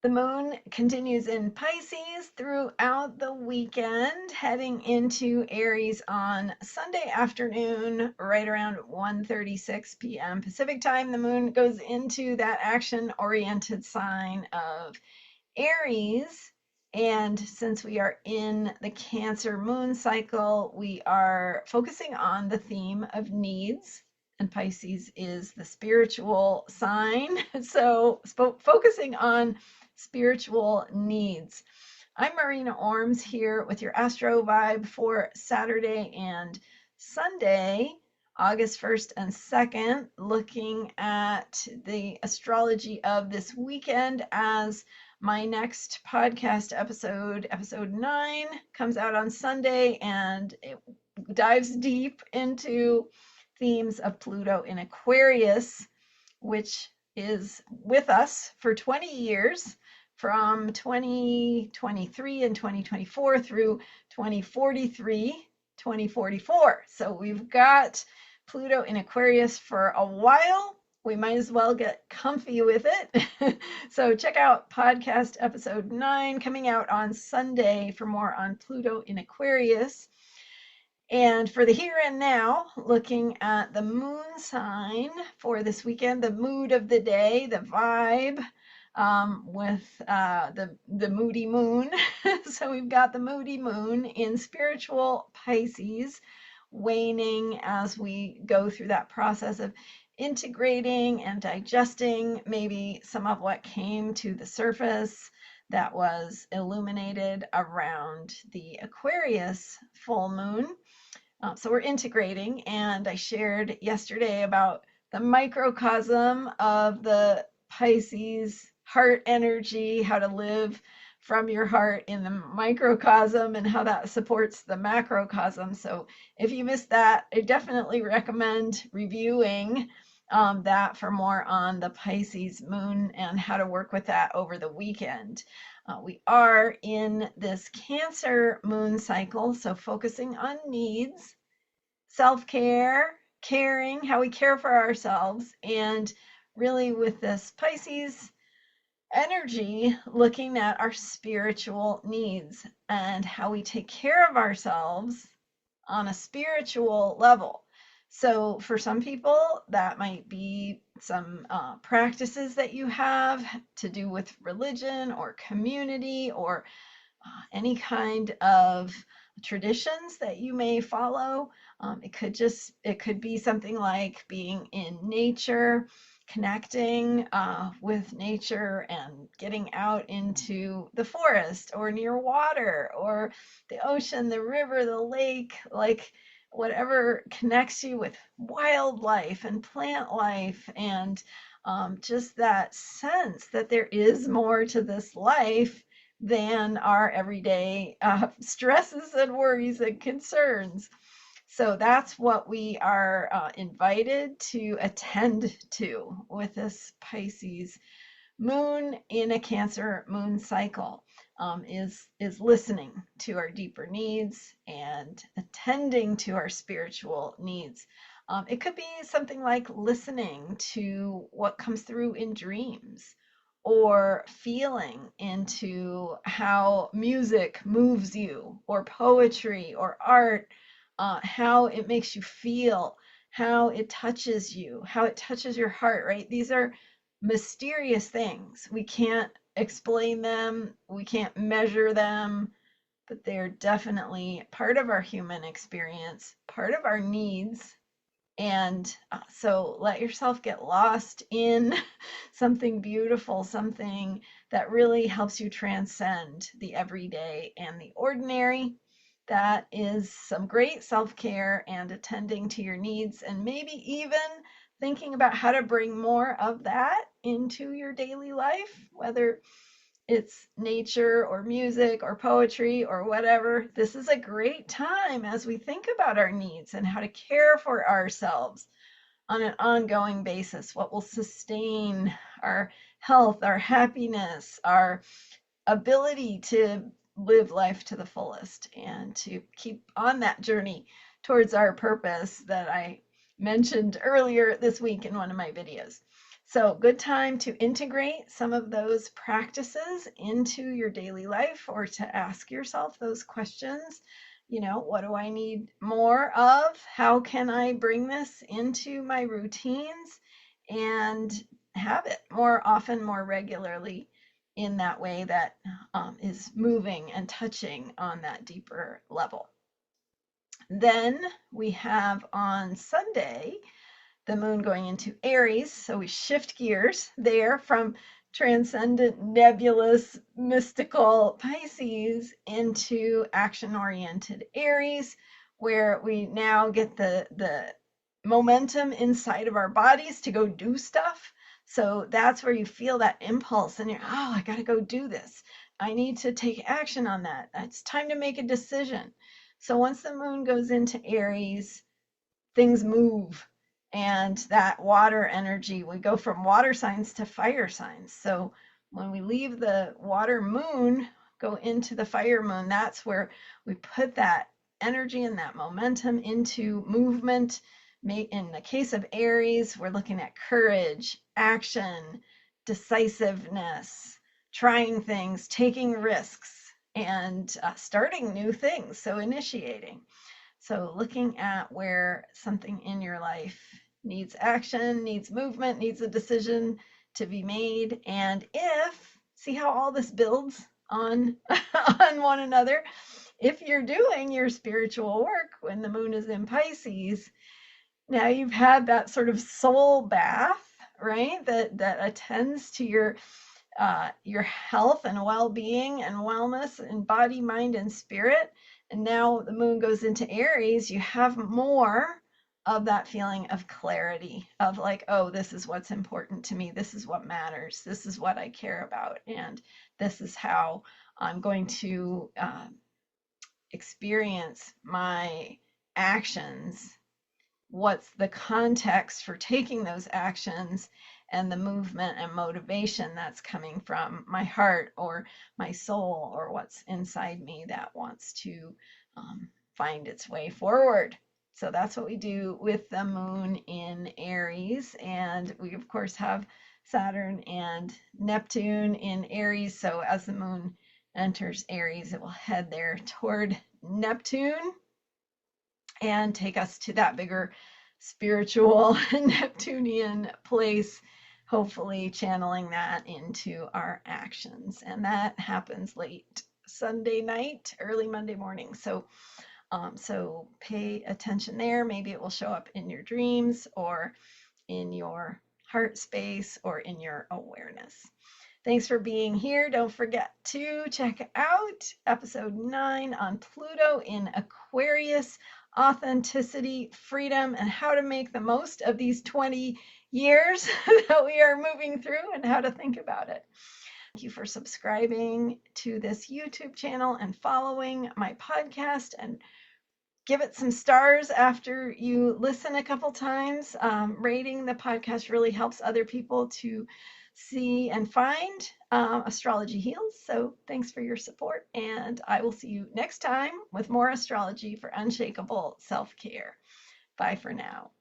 The moon continues in Pisces throughout the weekend, heading into Aries on Sunday afternoon, right around 1:36 p.m. Pacific time. The moon goes into that action-oriented sign of Aries. And since we are in the Cancer moon cycle, we are focusing on the theme of needs. And Pisces is the spiritual sign. So, focusing on spiritual needs. I'm Marina Orms here with your Astro vibe for Saturday and Sunday, August 1st and 2nd, looking at the astrology of this weekend as my next podcast episode, episode 9, comes out on Sunday, and it dives deep into themes of Pluto in Aquarius, which is with us for 20 years, from 2023 and 2024 through 2043, 2044. So we've got Pluto in Aquarius for a while. We might as well get comfy with it. So check out podcast episode 9 coming out on Sunday for more on Pluto in Aquarius. And for the here and now, looking at the moon sign for this weekend, the mood of the day, the vibe, with the moody moon. So we've got the moody moon in spiritual Pisces, waning as we go through that process of integrating and digesting maybe some of what came to the surface that was illuminated around the Aquarius full moon. So we're integrating, and I shared yesterday about the microcosm of the Pisces heart energy, how to live from your heart in the microcosm, and how that supports the macrocosm. So if you missed that, I definitely recommend reviewing that for more on the Pisces moon and how to work with that over the weekend. We are in this Cancer moon cycle, so focusing on needs, self-care, caring, how we care for ourselves, and really with this Pisces energy, looking at our spiritual needs and how we take care of ourselves on a spiritual level. So for some people, that might be some practices that you have to do with religion or community, or any kind of traditions that you may follow. It could be something like being in nature, connecting with nature and getting out into the forest or near water or the ocean, the river, the lake, like whatever connects you with wildlife and plant life, and just that sense that there is more to this life than our everyday stresses and worries and concerns. So that's what we are invited to attend to with this Pisces moon in a Cancer moon cycle. Is listening to our deeper needs and attending to our spiritual needs. It could be something like listening to what comes through in dreams, or feeling into how music moves you, or poetry or art, how it makes you feel, how it touches you, how it touches your heart, right? These are mysterious things. We can't explain them, we can't measure them, but they're definitely part of our human experience, part of our needs. And so let yourself get lost in something beautiful, something that really helps you transcend the everyday and the ordinary. That is some great self-care and attending to your needs, and maybe even thinking about how to bring more of that into your daily life, whether it's nature or music or poetry or whatever. This is a great time as we think about our needs and how to care for ourselves on an ongoing basis, what will sustain our health, our happiness, our ability to live life to the fullest, and to keep on that journey towards our purpose that I mentioned earlier this week in one of my videos. So good time to integrate some of those practices into your daily life, or to ask yourself those questions. What do I need more of? How can I bring this into my routines and have it more often, more regularly, in that way that is moving and touching on that deeper level? Then we have on Sunday the moon going into Aries. So we shift gears there from transcendent, nebulous, mystical Pisces into action-oriented Aries, where we now get the momentum inside of our bodies to go do stuff. So that's where you feel that impulse and you're, oh, I got to go do this. I need to take action on that. It's time to make a decision. So once the moon goes into Aries, things move, and that water energy, we go from water signs to fire signs. So when we leave the water moon, go into the fire moon, that's where we put that energy and that momentum into movement. In the case of Aries, we're looking at courage, action, decisiveness, trying things, taking risks, and starting new things. So initiating. So looking at where something in your life needs action, needs movement, needs a decision to be made. And see how all this builds on, on one another. If you're doing your spiritual work when the moon is in Pisces, now you've had that sort of soul bath, right? That attends to your health and well-being and wellness in body, mind, and spirit. And now the moon goes into Aries, you have more of that feeling of clarity, of like, oh, this is what's important to me. This is what matters. This is what I care about. And this is how I'm going to experience my actions. What's the context for taking those actions, and the movement and motivation that's coming from my heart or my soul, or what's inside me that wants to find its way forward. So that's what we do with the moon in Aries. And we, of course, have Saturn and Neptune in Aries. So as the moon enters Aries, it will head there toward Neptune and take us to that bigger spiritual Neptunian place, hopefully channeling that into our actions. And that happens late Sunday night, early Monday morning. So pay attention there. Maybe it will show up in your dreams, or in your heart space, or in your awareness. Thanks for being here. Don't forget to check out episode 9 on Pluto in Aquarius, authenticity, freedom, and how to make the most of these 20 years that we are moving through, and how to think about it. Thank you for subscribing to this YouTube channel and following my podcast, and give it some stars after you listen a couple times. Rating the podcast really helps other people to see and find Astrology Heals. So thanks for your support, and I will see you next time with more astrology for unshakable self-care. Bye for now.